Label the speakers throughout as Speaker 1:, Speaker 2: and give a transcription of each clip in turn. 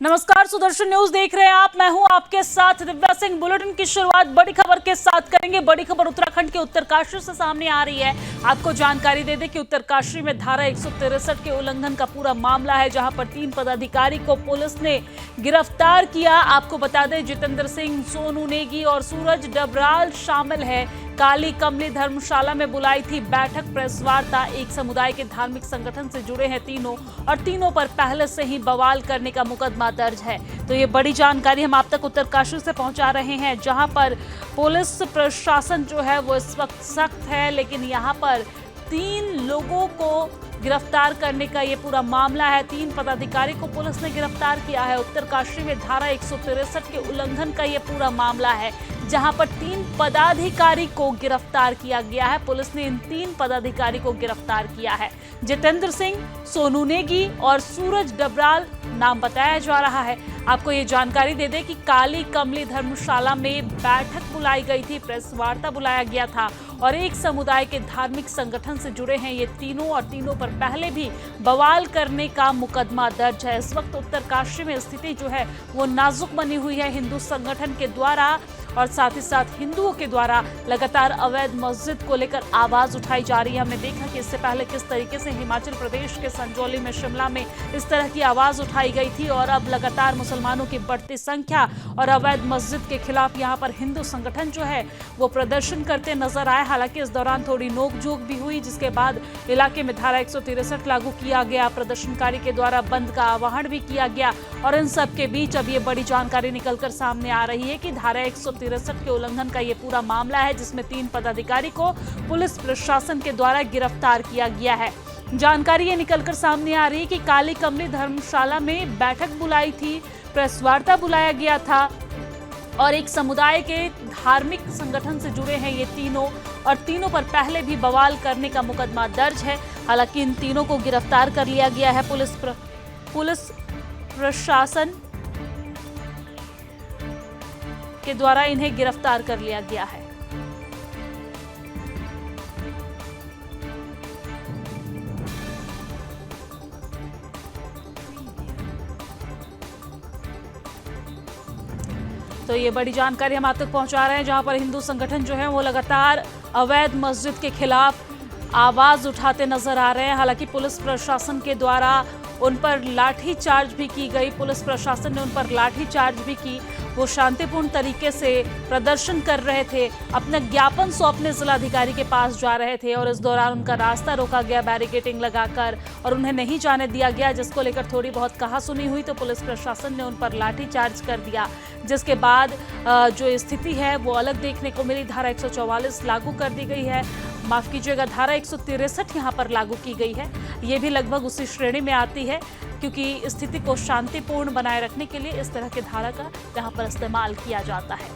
Speaker 1: नमस्कार, सुदर्शन न्यूज देख रहे हैं आप। मैं हूं आपके साथ दिव्या सिंह। बुलेटिन की शुरुआत बड़ी खबर के साथ करेंगे। बड़ी खबर उत्तराखंड के उत्तरकाशी से सामने आ रही है। आपको जानकारी दे दें कि उत्तरकाशी में धारा 163 के उल्लंघन का पूरा मामला है, जहां पर 3 पदाधिकारी को पुलिस ने गिरफ्तार किया। आपको बता दें, जितेंद्र सिंह, सोनू नेगी और सूरज डबराल शामिल है। काली कमली धर्मशाला में बुलाई थी बैठक, प्रेस वार्ता। एक समुदाय के धार्मिक संगठन से जुड़े हैं तीनों, और तीनों पर पहले से ही बवाल करने का मुकदमा दर्ज है। तो ये बड़ी जानकारी हम आप तक उत्तरकाशी से पहुंचा रहे हैं, जहां पर पुलिस प्रशासन जो है वो इस वक्त सख्त है, लेकिन यहां पर 3 लोगों को गिरफ्तार करने का ये पूरा मामला है। 3 पदाधिकारी को पुलिस ने गिरफ्तार किया है। उत्तरकाशी में धारा 163 के उल्लंघन का ये पूरा मामला है, जहां पर 3 पदाधिकारी को गिरफ्तार किया गया है। पुलिस ने इन 3 पदाधिकारी को गिरफ्तार किया है। जितेंद्र सिंह, सोनू नेगी और सूरज डबराल नाम बताया जा रहा है। आपको ये जानकारी दे दें कि काली कमली धर्मशाला में बैठक बुलाई गई थी, प्रेस वार्ता बुलाया गया था, और एक समुदाय के धार्मिक संगठन से जुड़े हैं ये तीनों, और तीनों पर पहले भी बवाल करने का मुकदमा दर्ज है। इस वक्त उत्तरकाशी में स्थिति जो है वो नाजुक बनी हुई है। हिंदू संगठन के द्वारा और साथ ही साथ हिंदुओं के द्वारा लगातार अवैध मस्जिद को लेकर आवाज उठाई जा रही है। हमने देखा कि इससे पहले किस तरीके से हिमाचल प्रदेश के संजौली में, शिमला में इस तरह की आवाज उठाई गई थी, और अब लगातार मुसलमानों की बढ़ती संख्या और अवैध मस्जिद के खिलाफ यहाँ पर हिंदू संगठन जो है वो प्रदर्शन करते नजर आए। हालांकि इस दौरान थोड़ी नोकझोंक भी हुई, जिसके बाद इलाके में धारा 163 लागू किया गया। प्रदर्शनकारी के द्वारा बंद का आह्वान भी किया गया, और इन सब के बीच अब ये बड़ी जानकारी निकलकर सामने आ रही है कि धारा 163 के उल्लंघन का ये पूरा मामला है, जिसमें 3 पदाधिकारी को पुलिस प्रशासन के द्वारा गिरफ्तार किया गया है। जानकारी ये निकलकर सामने आ रही है कि काली कमली धर्मशाला में बैठक बुलाई थी, प्रेस वार्ता बुलाया गया था, और एक समुदाय के धार्मिक संगठन से जुड़े हैं ये तीनों, और तीनों पर पहले भी बवाल करने का मुकदमा दर्ज है। हालांकि इन तीनों को गिरफ्तार कर लिया गया है। पुलिस प्रशासन के द्वारा इन्हें गिरफ्तार कर लिया गया है। तो ये बड़ी जानकारी हम आप तक पहुंचा रहे हैं, जहां पर हिंदू संगठन जो है वो लगातार अवैध मस्जिद के खिलाफ आवाज उठाते नजर आ रहे हैं। हालांकि पुलिस प्रशासन के द्वारा उन पर लाठीचार्ज भी की गई। पुलिस प्रशासन ने उन पर लाठीचार्ज भी की। वो शांतिपूर्ण तरीके से प्रदर्शन कर रहे थे, अपना ज्ञापन सौंपने जिलाधिकारी के पास जा रहे थे, और इस दौरान उनका रास्ता रोका गया बैरिकेडिंग लगाकर, और उन्हें नहीं जाने दिया गया, जिसको लेकर थोड़ी बहुत कहासुनी हुई। तो पुलिस प्रशासन ने उन पर लाठीचार्ज कर दिया, जिसके बाद जो स्थिति है वो अलग देखने को मिली। धारा 144 लागू कर दी गई है, माफ कीजिएगा, धारा 163 यहाँ पर लागू की गई है। ये भी लगभग उसी श्रेणी में आती है, क्योंकि स्थिति को शांतिपूर्ण बनाए रखने के लिए इस तरह के धारा का यहाँ पर इस्तेमाल किया जाता है।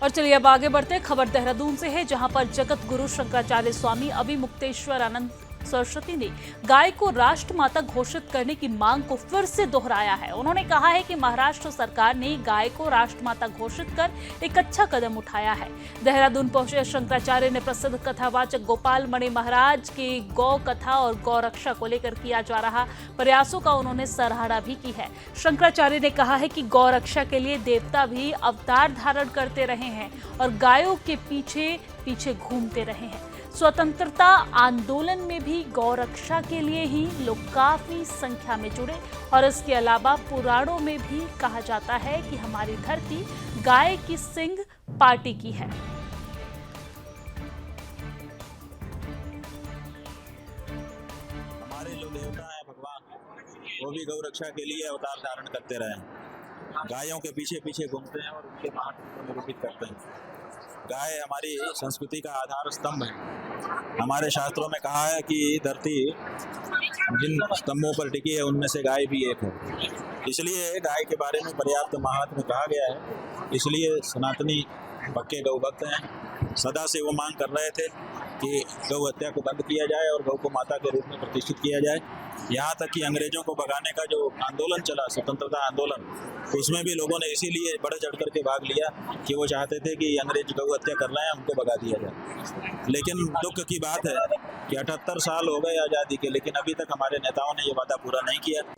Speaker 1: और चलिए अब आगे बढ़ते हैं। खबर देहरादून से है, जहां पर जगत गुरु शंकराचार्य स्वामी अभिमुक्तेश्वर आनंद सरस्वती ने गाय को राष्ट्रमाता घोषित करने की मांग को फिर से दोहराया है। उन्होंने कहा है कि महाराष्ट्र सरकार ने गाय को राष्ट्रमाता घोषित कर एक अच्छा कदम उठाया है। देहरादून पहुंचे शंकराचार्य ने प्रसिद्ध कथावाचक गोपाल मणि महाराज के गौ कथा और गौ रक्षा को लेकर किया जा रहा प्रयासों का उन्होंने सराहना भी की है। शंकराचार्य ने कहा है कि गौ रक्षा के लिए देवता भी अवतार धारण करते रहे हैं और गायों के पीछे पीछे घूमते रहे हैं। स्वतंत्रता आंदोलन में भी गौ रक्षा के लिए ही लोग काफी संख्या में जुड़े, और इसके अलावा पुराणों में भी कहा जाता है कि हमारी धरती गाय की सिंग पार्टी की है।
Speaker 2: हमारे जो देवता है भगवान, वो भी गौ रक्षा के लिए अवतार धारण करते रहे, गायों के पीछे पीछे घूमते हैं और उनके महत्व को निरूपित करते हैं। गाय हमारी संस्कृति का आधार स्तंभ है। हमारे शास्त्रों में कहा है कि धरती जिन स्तंभों पर टिकी है उनमें से गाय भी एक है, इसलिए गाय के बारे में पर्याप्त महात्म्य कहा गया है। इसलिए सनातनी पक्के गौ भक्त हैं। सदा से वो मांग कर रहे थे कि गौ हत्या को बंद किया जाए और गौ को माता के रूप में प्रतिष्ठित किया जाए। यहाँ तक कि अंग्रेजों को भगाने का जो आंदोलन चला, स्वतंत्रता आंदोलन, उसमें भी लोगों ने इसीलिए बढ़ चढ़ करके भाग लिया कि वो चाहते थे कि अंग्रेज गौ हत्या कर रहे हैं, उनको भगा दिया जाए। लेकिन दुख की बात है कि 78 साल हो गए आज़ादी के, लेकिन अभी तक हमारे नेताओं ने ये वादा पूरा नहीं किया।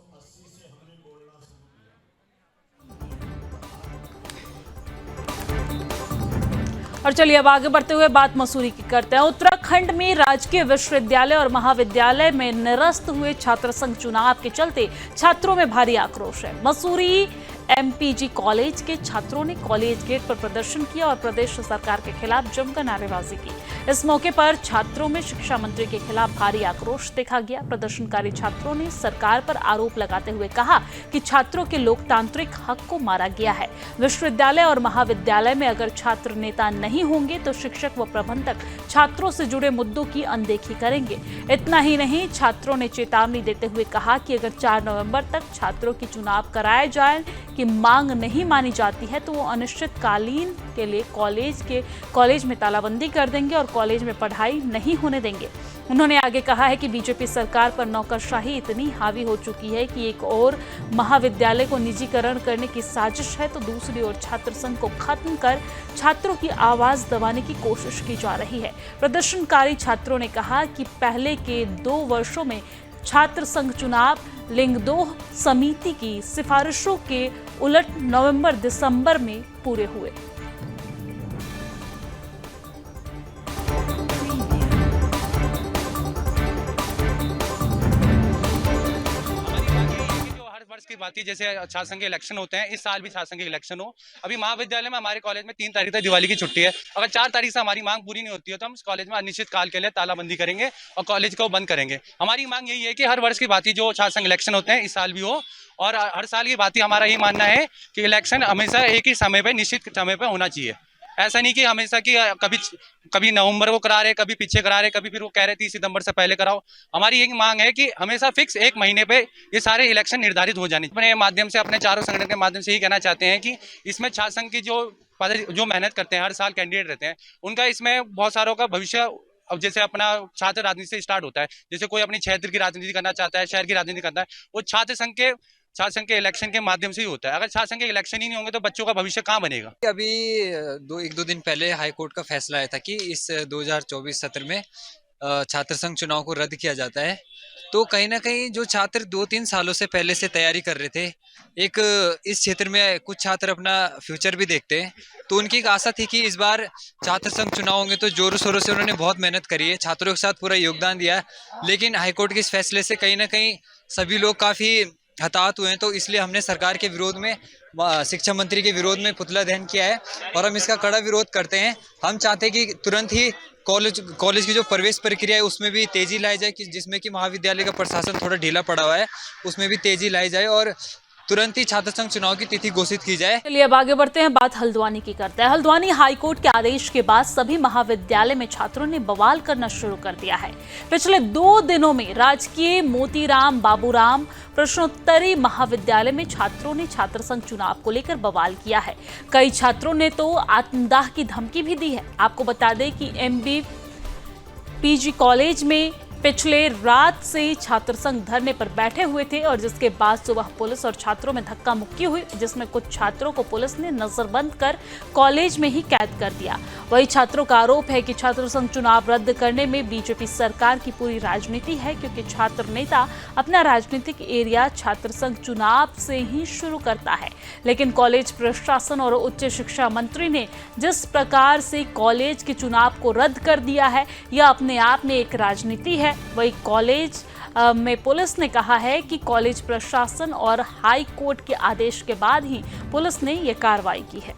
Speaker 1: और चलिए अब आगे बढ़ते हुए बात मसूरी की करते हैं। उत्तराखंड में राजकीय विश्वविद्यालय और महाविद्यालय में निरस्त हुए छात्र संघ चुनाव के चलते छात्रों में भारी आक्रोश है। मसूरी एमपीजी कॉलेज के छात्रों ने कॉलेज गेट पर प्रदर्शन किया और प्रदेश सरकार के खिलाफ जमकर नारेबाजी की। इस मौके पर छात्रों में शिक्षा मंत्री के खिलाफ भारी आक्रोश देखा गया। प्रदर्शनकारी छात्रों ने सरकार पर आरोप लगाते हुए कहा कि छात्रों के लोकतांत्रिक हक को मारा गया है। विश्वविद्यालय और महाविद्यालय में अगर छात्र नेता नहीं होंगे तो शिक्षक व प्रबंधक छात्रों से जुड़े मुद्दों की अनदेखी करेंगे। इतना ही नहीं, छात्रों ने चेतावनी देते हुए कहा कि अगर 4 नवंबर तक छात्रों की चुनाव कराए जाए की मांग नहीं मानी जाती है तो वो अनिश्चितकालीन के लिए कॉलेज में तालाबंदी कर देंगे और कॉलेज में पढ़ाई नहीं होने देंगे। उन्होंने आगे कहा है कि बीजेपी सरकार पर नौकरशाही इतनी हावी हो चुकी है कि एक ओर महाविद्यालय को निजीकरण करने की साजिश है तो दूसरी ओर छात्र संघ को खत्म कर छात्रों की आवाज दबाने की कोशिश की जा रही है। प्रदर्शनकारी छात्रों ने कहा कि पहले के 2 वर्षों में छात्र संघ चुनाव लिंगदोह समिति की सिफारिशों के उलट नवंबर-दिसंबर में पूरे हुए।
Speaker 3: की बात थी, जैसे छात्र संघ के इलेक्शन होते हैं, इस साल भी छात्र संघ के इलेक्शन हो। अभी महाविद्यालय में हमारे कॉलेज में 3 तारीख तक दिवाली की छुट्टी है। अगर 4 तारीख से हमारी मांग पूरी नहीं होती है तो हम इस कॉलेज में अनिश्चित काल के लिए तालाबंदी करेंगे और कॉलेज को बंद करेंगे। हमारी मांग यही है कि हर वर्ष की बात ही जो छात्र संघ इलेक्शन होते हैं इस साल भी हो और हर साल की बात ही हमारा ये मानना है कि इलेक्शन हमेशा एक ही समय पर, निश्चित समय पर होना चाहिए। ऐसा नहीं कि हमेशा कि कभी नवंबर को करा रहे, कभी पीछे करा रहे, कभी फिर वो कह रहे 30 सितंबर से पहले कराओ। हमारी यही मांग है कि हमेशा फिक्स 1 महीने पे ये सारे इलेक्शन निर्धारित हो जाने। अपने माध्यम से, अपने चारों संगठन के माध्यम से यही कहना चाहते हैं कि इसमें छात्र संघ की जो मेहनत करते हैं, हर साल कैंडिडेट रहते हैं, उनका इसमें बहुत सारों का भविष्य, अब जैसे अपना छात्र राजनीति से स्टार्ट होता है, जैसे कोई अपनी क्षेत्र की राजनीति करना चाहता है, शहर की राजनीति करता है, वो छात्र संघ के इलेक्शन के माध्यम से ही होता है। अगर छात्र संघ के इलेक्शन ही नहीं होंगे तो बच्चों का भविष्य कहाँ बनेगा।
Speaker 4: अभी 1-2 दिन पहले हाई कोर्ट का फैसला आया था कि इस 2024 सत्र में छात्र संघ चुनाव को रद्द किया जाता है। तो कहीं ना कहीं जो छात्र 2-3 सालों से पहले से तैयारी कर रहे थे, एक इस क्षेत्र में कुछ छात्र अपना फ्यूचर भी देखते हैं, तो उनकी एक आशा थी कि इस बार छात्र संघ चुनाव होंगे। तो जोरों शोरों से उन्होंने बहुत मेहनत करी है, छात्रों के साथ पूरा योगदान दिया, लेकिन हाईकोर्ट के इस फैसले से कहीं ना कहीं सभी लोग काफ़ी हताहत हुए हैं। तो इसलिए हमने सरकार के विरोध में, शिक्षा मंत्री के विरोध में पुतला दहन किया है और हम इसका कड़ा विरोध करते हैं। हम चाहते हैं कि तुरंत ही कॉलेज की जो प्रवेश प्रक्रिया है उसमें भी तेजी लाई जाए, कि जिसमें कि महाविद्यालय का प्रशासन थोड़ा ढीला पड़ा हुआ है, उसमें भी तेजी लाई जाए और तुरंत ही छात्र संघ चुनाव की तिथि घोषित की जाए।
Speaker 1: चलिए अब आगे बढ़ते हैं, बात हल्द्वानी की करते हैं। हल्द्वानी हाईकोर्ट के आदेश के बाद सभी महाविद्यालय में छात्रों ने बवाल करना शुरू कर दिया है। पिछले 2 दिनों में राजकीय मोतीराम बाबूराम प्रश्नोत्तरी महाविद्यालय में छात्रों ने छात्र संघ चुनाव को लेकर बवाल किया है। कई छात्रों ने तो आत्मदाह की धमकी भी दी है। आपको बता दें कि एमपीजी कॉलेज में पिछले रात से छात्र संघ धरने पर बैठे हुए थे और जिसके बाद सुबह पुलिस और छात्रों में धक्का मुक्की हुई, जिसमें कुछ छात्रों को पुलिस ने नजरबंद कर कॉलेज में ही कैद कर दिया। वही छात्रों का आरोप है कि छात्र संघ चुनाव रद्द करने में बीजेपी सरकार की पूरी राजनीति है, क्योंकि छात्र नेता अपना राजनीतिक एरिया छात्र संघ चुनाव से ही शुरू करता है। लेकिन कॉलेज प्रशासन और उच्च शिक्षा मंत्री ने जिस प्रकार से कॉलेज के चुनाव को रद्द कर दिया है, यह अपने आप में एक राजनीति है। वही कॉलेज में पुलिस ने कहा है कि कॉलेज प्रशासन और हाई कोर्ट के आदेश के बाद ही पुलिस ने यह कार्रवाई की है।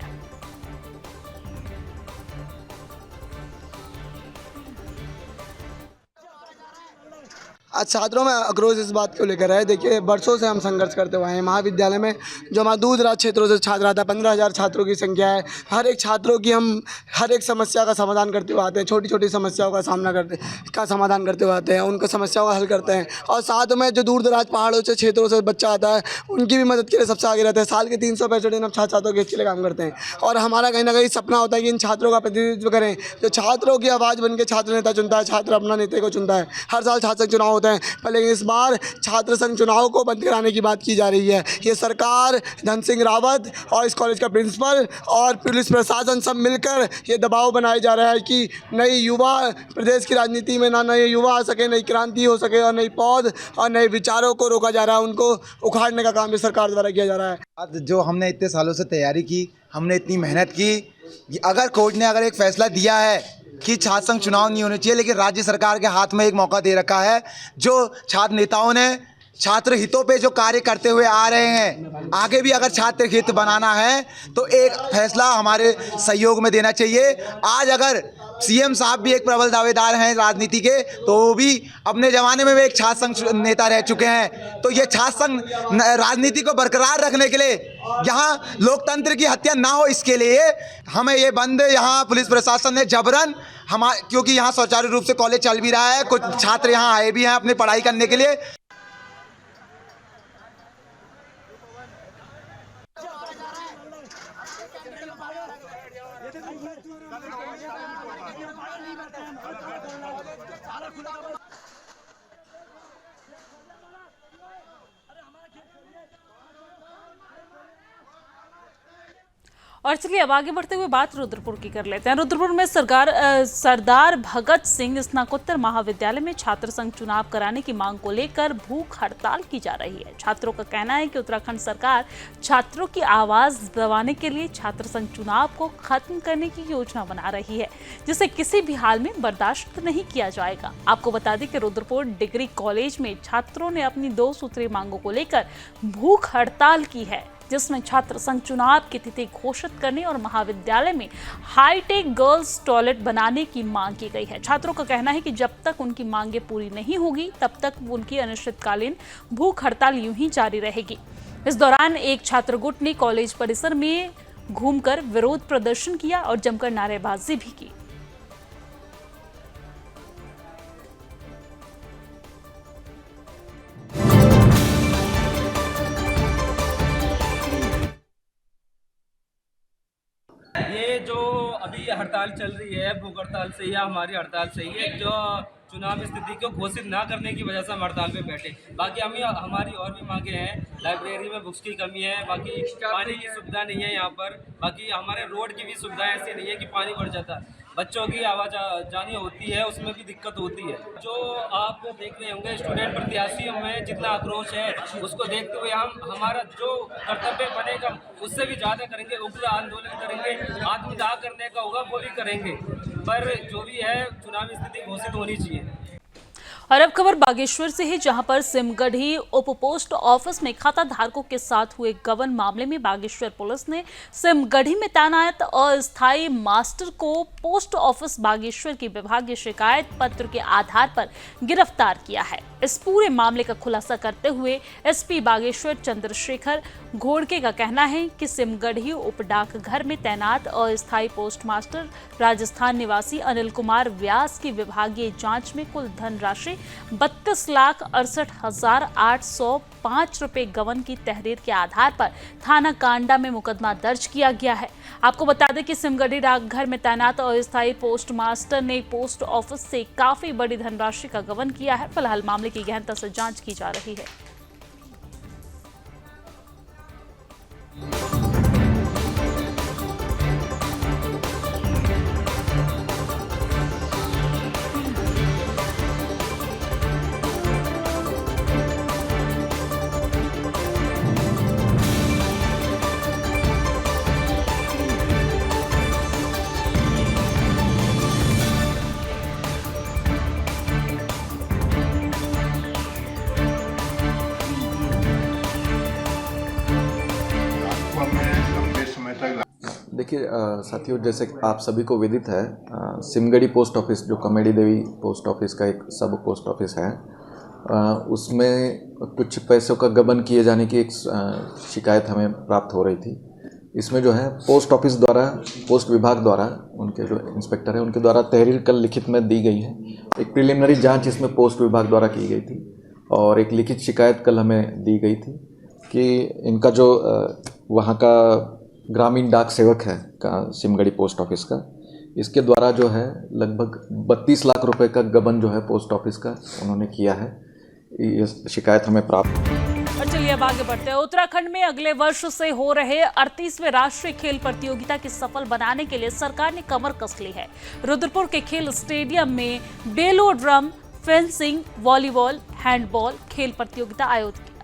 Speaker 5: आज छात्रों में आक्रोश इस बात को लेकर है। देखिए, बरसों से हम संघर्ष करते हुए हैं। महाविद्यालय में जो हमारा दूर दराज क्षेत्रों से छात्र आता है, 15,000 छात्रों की संख्या है। हर एक छात्रों की हम हर एक समस्या का समाधान करते हुए आते हैं। छोटी छोटी समस्याओं का समाधान करते हुए आते हैं, उनका समस्याओं का हल करते हैं। और साथ में जो दूर दराज पहाड़ों से क्षेत्रों से बच्चा आता है, उनकी भी मदद के लिए सबसे आगे रहते हैं। साल के 365 दिन हम छात्रों के लिए काम करते हैं। और हमारा कहीं ना कहीं सपना होता है कि इन छात्रों का प्रतिनिधित्व करें। जो छात्रों की आवाज़ बन के छात्र नेता चुनता है, छात्र अपना नेता को चुनता है। हर साल छात्र संघ चुनाव होते हैं, पर लेकिन इस बार छात्र संघ चुनाव को बंद कराने की बात की जा रही है। ये सरकार, धन सिंह रावत और इस कॉलेज का प्रिंसिपल और पुलिस प्रशासन सब मिलकर ये दबाव बनाया जा रहा है कि नई युवा प्रदेश की राजनीति में ना नए युवा आ सके, नई क्रांति हो सके और नई पौध और नए विचारों को रोका जा रहा है। उनको उखाड़ने का काम इस सरकार द्वारा किया जा रहा है।
Speaker 6: आज जो हमने इतने सालों से तैयारी की, हमने इतनी मेहनत की, अगर कोर्ट ने अगर एक फैसला दिया है कि छात्र संघ चुनाव नहीं होने चाहिए, लेकिन राज्य सरकार के हाथ में एक मौका दे रखा है। जो छात्र नेताओं ने छात्र हितों पे जो कार्य करते हुए आ रहे हैं, आगे भी अगर छात्र हित बनाना है तो एक फैसला हमारे सहयोग में देना चाहिए। आज अगर सीएम साहब भी एक प्रबल दावेदार हैं राजनीति के, तो वो भी अपने ज़माने में भी एक छात्र संघ नेता रह चुके हैं। तो ये छात्र संघ राजनीति को बरकरार रखने के लिए, यहाँ लोकतंत्र की हत्या ना हो, इसके लिए हमें ये बंद यहाँ पुलिस प्रशासन ने जबरन क्योंकि यहाँ सुचारू रूप से कॉलेज चल भी रहा है, कुछ छात्र यहाँ आए भी हैं अपनी पढ़ाई करने के लिए।
Speaker 1: और चलिए अब आगे बढ़ते हुए बात रुद्रपुर की कर लेते हैं। रुद्रपुर में सरदार भगत सिंह स्नातकोत्तर महाविद्यालय में छात्र संघ चुनाव कराने की मांग को लेकर भूख हड़ताल की जा रही है। छात्रों का कहना है कि उत्तराखंड सरकार छात्रों की आवाज दबाने के लिए छात्र संघ चुनाव को खत्म करने की योजना बना रही है, जिसे किसी भी हाल में बर्दाश्त नहीं किया जाएगा। आपको बता दें कि रुद्रपुर डिग्री कॉलेज में छात्रों ने अपनी 2 सूत्रीय मांगों को लेकर भूख हड़ताल की है, जिसमें छात्र संघ चुनाव की तिथि घोषित करने और महाविद्यालय में हाईटेक गर्ल्स टॉयलेट बनाने की मांग की गई है। छात्रों का कहना है कि जब तक उनकी मांगें पूरी नहीं होगी, तब तक उनकी अनिश्चितकालीन भूख हड़ताल यूं ही जारी रहेगी। इस दौरान एक छात्र गुट ने कॉलेज परिसर में घूमकर विरोध प्रदर्शन किया और जमकर नारेबाजी भी की।
Speaker 7: ये जो अभी हड़ताल चल रही है, भूख हड़ताल सही है, हमारी हड़ताल सही है। जो चुनाव स्थिति को घोषित ना करने की वजह से हम हड़ताल पे बैठे। बाकी हमारी और भी मांगे हैं। लाइब्रेरी में बुक्स की कमी है, बाकी पानी की सुविधा नहीं है यहाँ पर, बाकी हमारे रोड की भी सुविधा ऐसी नहीं है कि पानी भर जाता है। बच्चों की आवाज जानी होती है, उसमें भी दिक्कत होती है। जो आप देख रहे होंगे स्टूडेंट प्रत्याशियों में जितना आक्रोश है, उसको देखते हुए हम हमारा जो कर्तव्य बनेगा उससे भी ज़्यादा करेंगे, उग्र आंदोलन करेंगे, आत्मदाह करने का होगा वो भी करेंगे। पर जो भी है चुनावी स्थिति घोषित होनी चाहिए।
Speaker 1: और अब खबर बागेश्वर से है, जहां पर सिमगढ़ी उप पोस्ट ऑफिस में खाता धारकों के साथ हुए गबन मामले में बागेश्वर पुलिस ने सिमगढ़ी में तैनात अस्थायी मास्टर को पोस्ट ऑफिस बागेश्वर की विभागीय शिकायत पत्र के आधार पर गिरफ्तार किया है। इस पूरे मामले का खुलासा करते हुए एसपी बागेश्वर चंद्रशेखर घोड़के का कहना है कि सिमगढ़ी उप डाकघर में तैनात अस्थायी पोस्ट मास्टर राजस्थान निवासी अनिल कुमार व्यास की विभागीय जांच में कुल धनराशि 32,68,805 रुपए गबन की तहरीर के आधार पर थाना कांडा में मुकदमा दर्ज किया गया है। आपको बता दें कि सिमगढ़ी डाकघर में तैनात अस्थायी पोस्ट मास्टर ने पोस्ट ऑफिस से काफी बड़ी धनराशि का गबन किया है। फिलहाल मामले की गहनता से जांच की जा रही है।
Speaker 8: देखिए साथियों, जैसे आप सभी को विदित है, सिमगढ़ी पोस्ट ऑफिस जो कमेडी देवी पोस्ट ऑफिस का एक सब पोस्ट ऑफिस है, उसमें कुछ पैसों का गबन किए जाने की एक शिकायत हमें प्राप्त हो रही थी। इसमें जो है पोस्ट ऑफिस द्वारा, पोस्ट विभाग द्वारा, उनके जो इंस्पेक्टर हैं उनके द्वारा तहरीर कल लिखित में दी गई है। एक प्रिलिमिनरी जांच इसमें पोस्ट विभाग द्वारा की गई थी और एक लिखित शिकायत कल हमें दी गई थी कि इनका जो वहाँ का ग्रामीण डाक सेवक है का सिमगढ़ी पोस्ट ऑफिस का, इसके द्वारा जो है लगभग 32 लाख रुपए का गबन जो है पोस्ट ऑफिस का उन्होंने किया है। ये शिकायत हमें प्राप्त।
Speaker 1: और चलिए अब आगे बढ़ते हैं। उत्तराखंड में अगले वर्ष से हो रहे 38वें राष्ट्रीय खेल प्रतियोगिता की सफल बनाने के लिए सरकार ने कमर कस ली है। रुद्रपुर के खेल स्टेडियम में बेलोड्रम, फेंसिंग, वॉलीबॉल, हैंडबॉल खेल प्रतियोगिता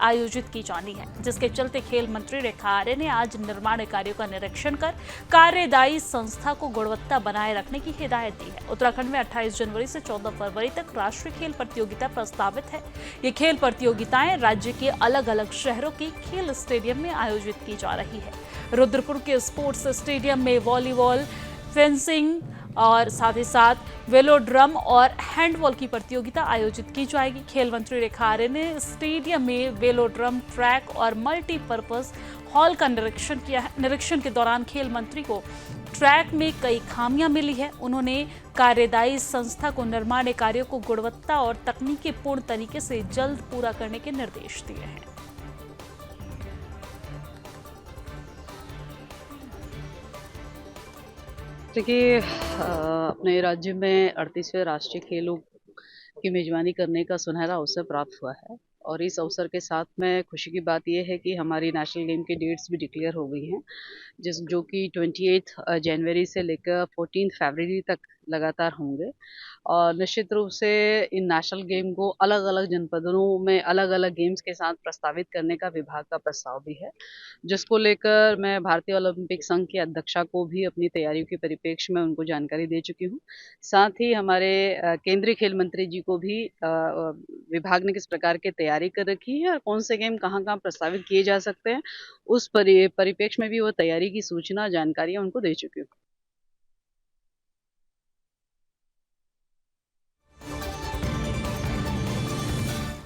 Speaker 1: आयोजित की जानी है, जिसके चलते खेल मंत्री रेखा आर्य ने आज निर्माण कार्यों का निरीक्षण कर कार्यदायी संस्था को गुणवत्ता बनाए रखने की हिदायत दी है। उत्तराखंड में 28 जनवरी से 14 फरवरी तक राष्ट्रीय खेल प्रतियोगिता प्रस्तावित है। ये खेल प्रतियोगिताएं राज्य के अलग अलग शहरों के खेल स्टेडियम में आयोजित की जा रही है। रुद्रपुर के स्पोर्ट्स स्टेडियम में वॉलीबॉल, फेंसिंग और साथ ही साथ वेलोड्रम और हैंडबॉल की प्रतियोगिता आयोजित की जाएगी। खेल मंत्री रेखा आर्य ने स्टेडियम में वेलोड्रम ट्रैक और मल्टीपर्पज हॉल का निरीक्षण किया है। निरीक्षण के दौरान खेल मंत्री को ट्रैक में कई खामियां मिली है। उन्होंने कार्यदायी संस्था को निर्माण कार्यों को गुणवत्ता और तकनीकी पूर्ण तरीके से जल्द पूरा करने के निर्देश दिए हैं।
Speaker 9: देखिए, अपने राज्य में 38वें राष्ट्रीय खेलों की मेजबानी करने का सुनहरा अवसर प्राप्त हुआ है और इस अवसर के साथ में खुशी की बात यह है कि हमारी नेशनल गेम की डेट्स भी डिक्लेयर हो गई हैं, जो कि 28 जनवरी से लेकर 14 फरवरी तक लगातार होंगे। और निश्चित रूप से इन नेशनल गेम को अलग अलग जनपदों में अलग अलग गेम्स के साथ प्रस्तावित करने का विभाग का प्रस्ताव भी है, जिसको लेकर मैं भारतीय ओलंपिक संघ की अध्यक्षा को भी अपनी तैयारियों के परिप्रेक्ष्य में उनको जानकारी दे चुकी हूँ। साथ ही हमारे केंद्रीय खेल मंत्री जी को भी विभाग ने किस प्रकार की तैयारी कर रखी है और कौन से गेम कहाँ कहाँ प्रस्तावित किए जा सकते हैं, उस परिप्रेक्ष्य में भी वो तैयारी की सूचना जानकारियाँ उनको दे चुकी हूँ।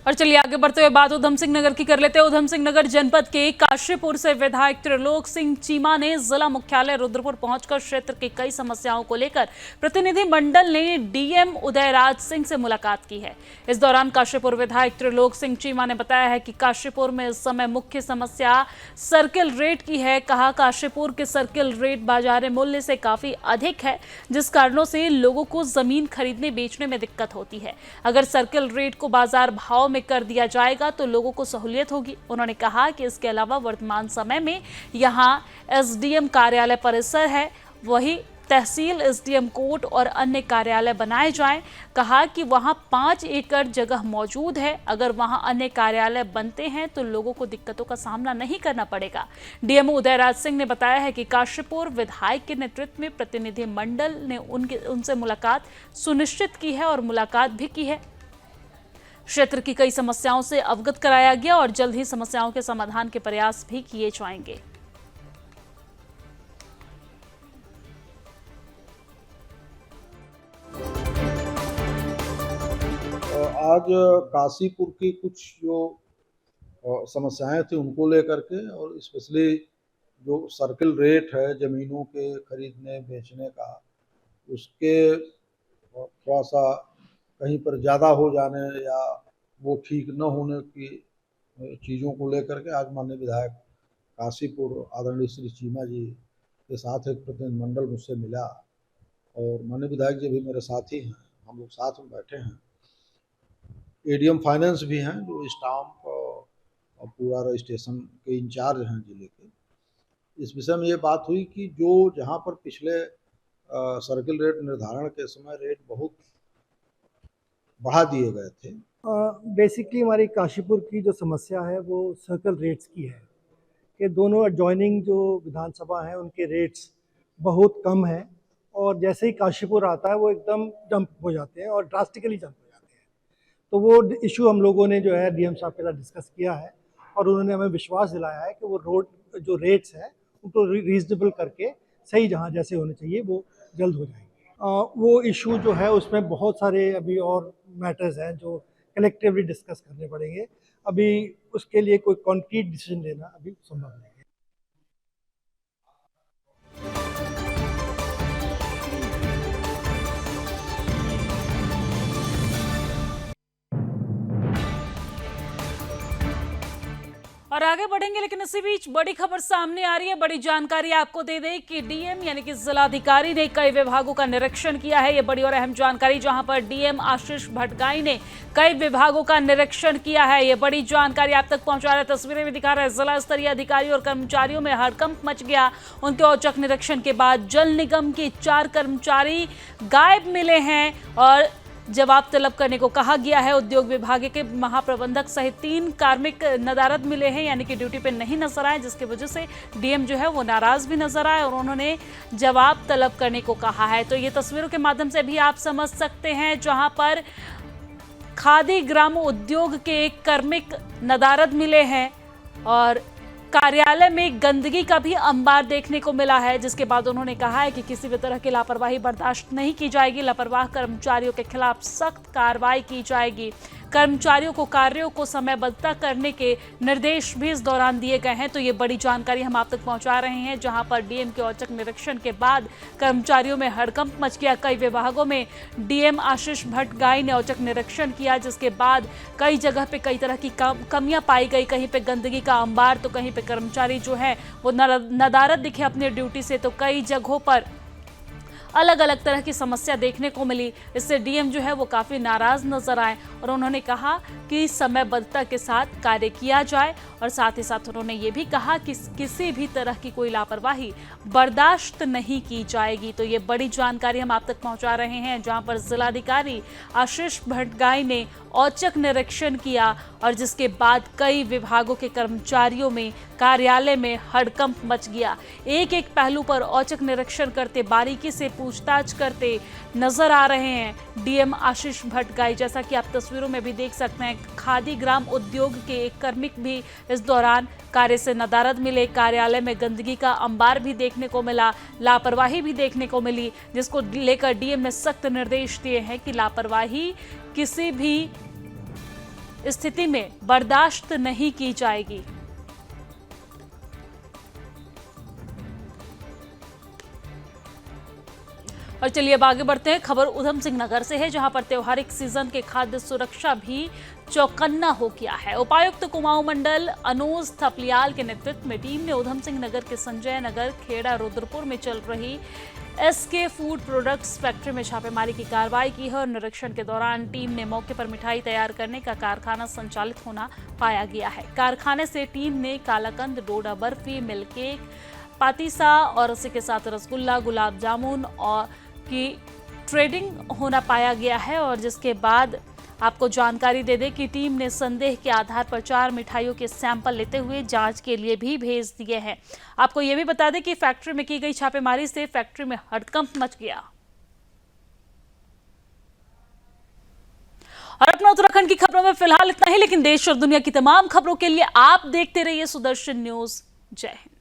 Speaker 1: और चलिए आगे बढ़ते हुए बात उधम सिंह नगर की कर लेते हैं। उधम सिंह नगर जनपद के काशीपुर से विधायक त्रिलोक सिंह चीमा ने जिला मुख्यालय रुद्रपुर पहुंचकर क्षेत्र की कई समस्याओं को लेकर प्रतिनिधि मंडल ने डीएम उदयराज सिंह से मुलाकात की है। इस दौरान काशीपुर विधायक त्रिलोक सिंह चीमा ने बताया है कि काशीपुर में इस समय मुख्य समस्या सर्किल रेट की है। कहा, काशीपुर के सर्किल रेट बाजार मूल्य से काफी अधिक है, जिस कारणों से लोगों को जमीन खरीदने बेचने में दिक्कत होती है। अगर सर्किल रेट को बाजार भाव कर दिया जाएगा तो लोगों को सहूलियत होगी। उन्होंने कहा कि इसके अलावा वर्तमान समय में यहां एसडीएम कार्यालय परिसर है, वही तहसील, एसडीएम कोर्ट और अन्य कार्यालय बनाए जाएं। कहा कि वहां 5 एकड़ जगह मौजूद है, अगर वहां अन्य कार्यालय बनते हैं तो लोगों को दिक्कतों का सामना नहीं करना पड़ेगा। डीएम उदयराज सिंह ने बताया है कि काशीपुर विधायक के नेतृत्व में प्रतिनिधि मंडल ने उनसे मुलाकात सुनिश्चित की है और मुलाकात भी की है। क्षेत्र की कई समस्याओं से अवगत कराया गया और जल्द ही समस्याओं के समाधान के प्रयास भी किए जाएंगे।
Speaker 10: आज काशीपुर की कुछ जो समस्याएं थी उनको लेकर के, और स्पेशली जो सर्किल रेट है ज़मीनों के खरीदने बेचने का, उसके थोड़ा सा कहीं पर ज़्यादा हो जाने या वो ठीक न होने की चीज़ों को लेकर के आज माननीय विधायक काशीपुर आदरणीय श्री चीमा जी के साथ एक प्रतिनिधिमंडल मुझसे मिला और माननीय विधायक जी भी मेरे साथी हैं, हम लोग साथ में बैठे हैं। एडीएम फाइनेंस भी हैं जो स्टाम्प और पूरा रजिस्ट्रेशन के इंचार्ज हैं जिले के। इस विषय में ये बात हुई कि जो जहाँ पर पिछले सर्किल रेट निर्धारण के समय रेट बहुत बढ़ा दिए गए थे।
Speaker 11: बेसिकली हमारी काशीपुर की जो समस्या है वो सर्कल रेट्स की है कि दोनों एडजॉइनिंग जो विधानसभा हैं उनके रेट्स बहुत कम हैं और जैसे ही काशीपुर आता है वो एकदम जंप हो जाते हैं और ड्रास्टिकली जंप हो जाते हैं। तो वो इशू हम लोगों ने जो है डीएम साहब के साथ डिस्कस किया है और उन्होंने हमें विश्वास दिलाया है कि वो रोड जो रेट्स हैं उनको रीजनेबल करके सही जहाँ जैसे होने चाहिए वो जल्द हो जाएंगे। वो इशू जो है उसमें बहुत सारे अभी और मैटर्स हैं जो कलेक्टिवली डिस्कस करने पड़ेंगे। अभी उसके लिए कोई कॉन्क्रीट डिसीजन लेना अभी संभव नहीं है।
Speaker 1: और आगे बढ़ेंगे, लेकिन इसी बीच बड़ी खबर सामने आ रही है। बड़ी जानकारी आपको दे दें कि डीएम यानी कि जिलाधिकारी ने कई विभागों का निरीक्षण किया है। ये बड़ी और अहम जानकारी, जहां पर डीएम आशीष भटगाई ने कई विभागों का निरीक्षण किया है। ये बड़ी जानकारी आप तक पहुंचा रहा है, तस्वीरें भी दिखा रहा है। जिला स्तरीय अधिकारियों और कर्मचारियों में हड़कंप मच गया। उनके औचक निरीक्षण के बाद जल निगम के 4 कर्मचारी गायब मिले हैं और जवाब तलब करने को कहा गया है। उद्योग विभाग के महाप्रबंधक सहित 3 कार्मिक नदारद मिले हैं, यानी कि ड्यूटी पे नहीं नजर आए, जिसकी वजह से डीएम जो है वो नाराज भी नजर आए और उन्होंने जवाब तलब करने को कहा है। तो ये तस्वीरों के माध्यम से भी आप समझ सकते हैं, जहां पर खादी ग्राम उद्योग के एक कार्मिक नदारद मिले हैं और कार्यालय में गंदगी का भी अंबार देखने को मिला है, जिसके बाद उन्होंने कहा है कि किसी भी तरह की लापरवाही बर्दाश्त नहीं की जाएगी। लापरवाह कर्मचारियों के खिलाफ सख्त कार्रवाई की जाएगी। कर्मचारियों को कार्यों को समयबद्धता करने के निर्देश भी इस दौरान दिए गए हैं। तो ये बड़ी जानकारी हम आप तक पहुंचा रहे हैं, जहां पर डीएम के औचक निरीक्षण के बाद कर्मचारियों में हड़कंप मच गया। कई विभागों में डीएम आशीष भटगाई ने औचक निरीक्षण किया, जिसके बाद कई जगह पे कई तरह की कमियां पाई गई। कहीं पे गंदगी का अंबार, तो कहीं पे कर्मचारी जो है वो नदारद दिखे अपनी ड्यूटी से, तो कई जगहों पर अलग अलग तरह की समस्या देखने को मिली। इससे डीएम जो है वो काफ़ी नाराज नजर आए और उन्होंने कहा कि समयबद्धता के साथ कार्य किया जाए और साथ ही साथ उन्होंने ये भी कहा कि किसी भी तरह की कोई लापरवाही बर्दाश्त नहीं की जाएगी। तो ये बड़ी जानकारी हम आप तक पहुंचा रहे हैं, जहां पर जिलाधिकारी आशीष भटगाई ने औचक निरीक्षण किया और जिसके बाद कई विभागों के कर्मचारियों में कार्यालय में हड़कंप मच गया। एक एक पहलू पर औचक निरीक्षण करते, बारीकी से पूछताछ करते नजर आ रहे हैं डीएम आशीष भटगाई। जैसा कि आप तस्वीरों में भी देख सकते हैं, खादी ग्राम उद्योग के एक कार्मिक भी इस दौरान कार्य से नदारद मिले। कार्यालय में गंदगी का अंबार भी देखने को मिला, लापरवाही भी देखने को मिली, जिसको लेकर डीएम ने सख्त निर्देश दिए हैं कि लापरवाही किसी भी स्थिति में बर्दाश्त नहीं की जाएगी। और चलिए अब आगे बढ़ते हैं। खबर उधम सिंह नगर से है, जहां पर त्योहारिक सीजन के खाद्य सुरक्षा भी चौकन्ना हो गया है। उपायुक्त कुमाऊं मंडल अनुज थपलियाल के नेतृत्व में टीम ने उधम सिंह नगर के संजय नगर, खेड़ा, रुद्रपुर में चल रही एसके फूड प्रोडक्ट्स फैक्ट्री में छापेमारी की कार्रवाई की है और निरीक्षण के दौरान टीम ने मौके पर मिठाई तैयार करने का कारखाना संचालित होना पाया गया है। कारखाने से टीम ने कालाकंद, डोडा बर्फी, मिल्क केक, पातीसा और उसी के साथ रसगुल्ला, गुलाब जामुन और की ट्रेडिंग होना पाया गया है। और जिसके बाद आपको जानकारी दे दें कि टीम ने संदेह के आधार पर 4 मिठाइयों के सैंपल लेते हुए जांच के लिए भी भेज दिए हैं। आपको ये भी बता दें कि फैक्ट्री में की गई छापेमारी से फैक्ट्री में हड़कंप मच गया। और अपना उत्तराखंड की खबरों में फिलहाल इतना ही, लेकिन देश और दुनिया की तमाम खबरों के लिए आप देखते रहिए सुदर्शन न्यूज। जय हिंद।